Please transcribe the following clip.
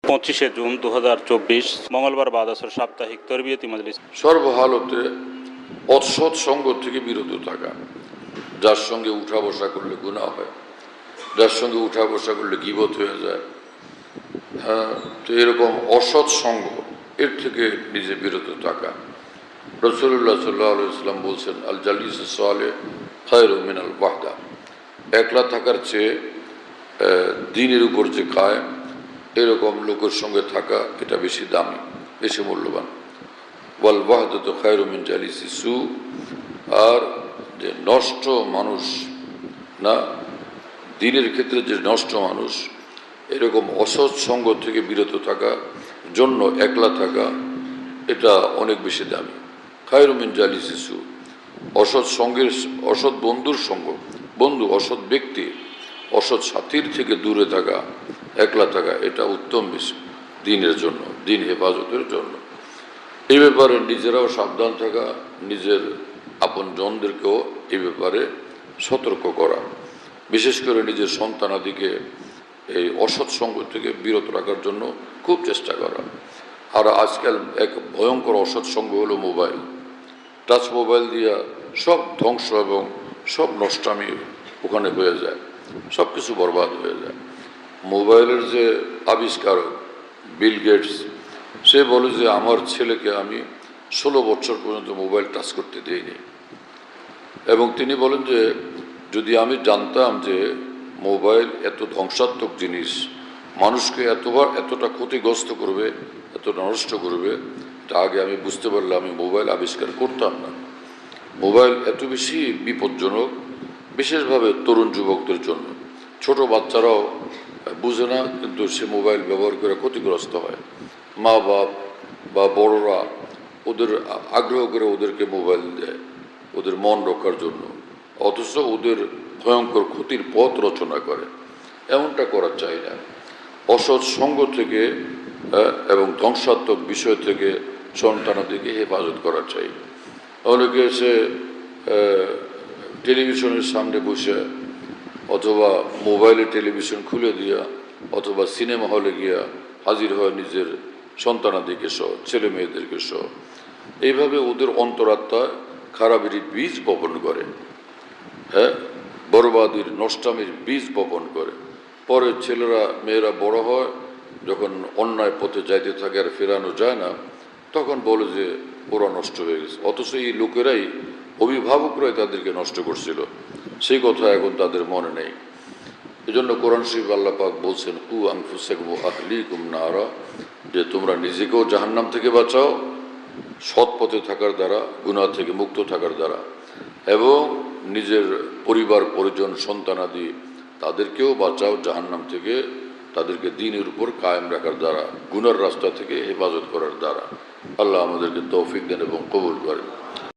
25 June 2024 মঙ্গলবার বাদ আসর সাপ্তাহিক তরবিয়তি মজলিস। সর্বহালতে অসৎ সঙ্গ থেকে বিরত থাকা। যার সঙ্গে উঠা বসা করলে গুনাহ হয়, যার সঙ্গে উঠা বসা করলে গীবত হয়ে যায়, হ্যাঁ, তো এরকম অসৎ সঙ্গ এর থেকে নিজে বিরত থাকা। রাসূলুল্লাহ সাল্লাল্লাহু আলাইহি ওয়াসাল্লাম বলছেন, আল জালিস সালেহ খায়রুম মিনাল ওয়াহদা। একলা থাকার চেয়ে দ্বীনের উপর যে কায়েম এরকম লোকের সঙ্গে থাকা এটা বেশি দামি, বেশি মূল্যবান। ওয়াল ওয়াহদাতু খায়রুম মিন জালিসি সু। আর যে নষ্ট মানুষ না, দ্বীনের ক্ষেত্রে যে নষ্ট মানুষ, এরকম অসৎ সঙ্গ থেকে বিরত থাকা জন্য একলা থাকা এটা অনেক বেশি দামি। খায়রুম মিন জালিসি সু, অসৎ সঙ্গের, অসৎ বন্ধুর সঙ্গ, বন্ধু অসৎ ব্যক্তি, অসৎ সাথীর থেকে দূরে থাকা, একলা থাকা এটা উত্তম বেশি দ্বীনের জন্য, দ্বীন হেফাজতের জন্য। এই ব্যাপারে নিজেরাও সাবধান থাকা, নিজের আপন জনদেরকেও এই ব্যাপারে সতর্ক করা, বিশেষ করে নিজের সন্তানাদিকে এই অসৎ সঙ্গ থেকে বিরত রাখার জন্য খুব চেষ্টা করা। আর আজকাল এক ভয়ঙ্কর অসৎ সঙ্গ হলো মোবাইল। টাচ মোবাইল দিয়া সব ধ্বংস এবং সব নষ্টামি ওখানে হয়ে যায়, সব কিছু বরবাদ হয়ে যায়। মোবাইলের যে আবিষ্কারক বিল গেটস, সে বলে যে আমার ছেলেকে আমি 16 বছর পর্যন্ত মোবাইল টাচ করতে দিইনি। এবং তিনি বলেন যে যদি আমি জানতাম যে মোবাইল এত ধ্বংসাত্মক জিনিস, মানুষকে এতটা ক্ষতিগ্রস্ত করবে, এতটা নষ্ট করবে, তা আগে আমি বুঝতে পারলে আমি মোবাইল আবিষ্কার করতাম না। মোবাইল এত বেশি বিপজ্জনক, বিশেষভাবে তরুণ যুবকদের জন্য। ছোট বাচ্চারাও বুঝে না, কিন্তু সে মোবাইল ব্যবহার করে ক্ষতিগ্রস্ত হয়। মা বাপ বা বড়রা ওদের আগ্রহ করে ওদেরকে মোবাইল দেয় ওদের মন রক্ষার জন্য, অথচ ওদের ভয়ঙ্কর ক্ষতির পথ রচনা করে। এমনটা করা চাই না। অসৎ সঙ্গ থেকে এবং ধ্বংসাত্মক বিষয় থেকে সন্তানাদিকে হেফাজত করা চাই। অনেকে সে টেলিভিশনের সামনে বসে অথবা মোবাইলে টেলিভিশন খুলে দিয়া অথবা সিনেমা হলে গিয়া হাজির হয় নিজের সন্তানাদিকে সহ, ছেলে মেয়েদেরকে সহ। এইভাবে ওদের অন্তরাত্মা খারাপের বীজ বপন করে, হ্যাঁ, বরবাদির নষ্টামির বীজ বপন করে। পরে ছেলেরা মেয়েরা বড় হয়, যখন অন্যায় পথে যাইতে থাকে আর ফেরানো যায় না, তখন বলে যে ওরা নষ্ট হয়ে গেছে, অথচ এই লোকেরাই, অভিভাবকরাই তাদেরকে নষ্ট করছিল। সেই কথা এখন তাদের মনে নেই। এজন্য কোরআন শরীফ আল্লাহ পাক বলছেন, কু আনফুসাকুম ওয়া আহলিকুম নারা, যে তোমরা নিজেকেও জাহান্নাম থেকে বাঁচাও সৎ পথে থাকার দ্বারা, গুনাহ থেকে মুক্ত থাকার দ্বারা, এবং নিজের পরিবার পরিজন সন্তানাদি তাদেরকেও বাঁচাও জাহান্নাম থেকে, তাদেরকে দ্বীনের উপর কায়েম রাখার দ্বারা, গুনার রাস্তা থেকে হেফাজত করার দ্বারা। আল্লাহ আমাদেরকে তৌফিক দেন এবং কবুল করেন।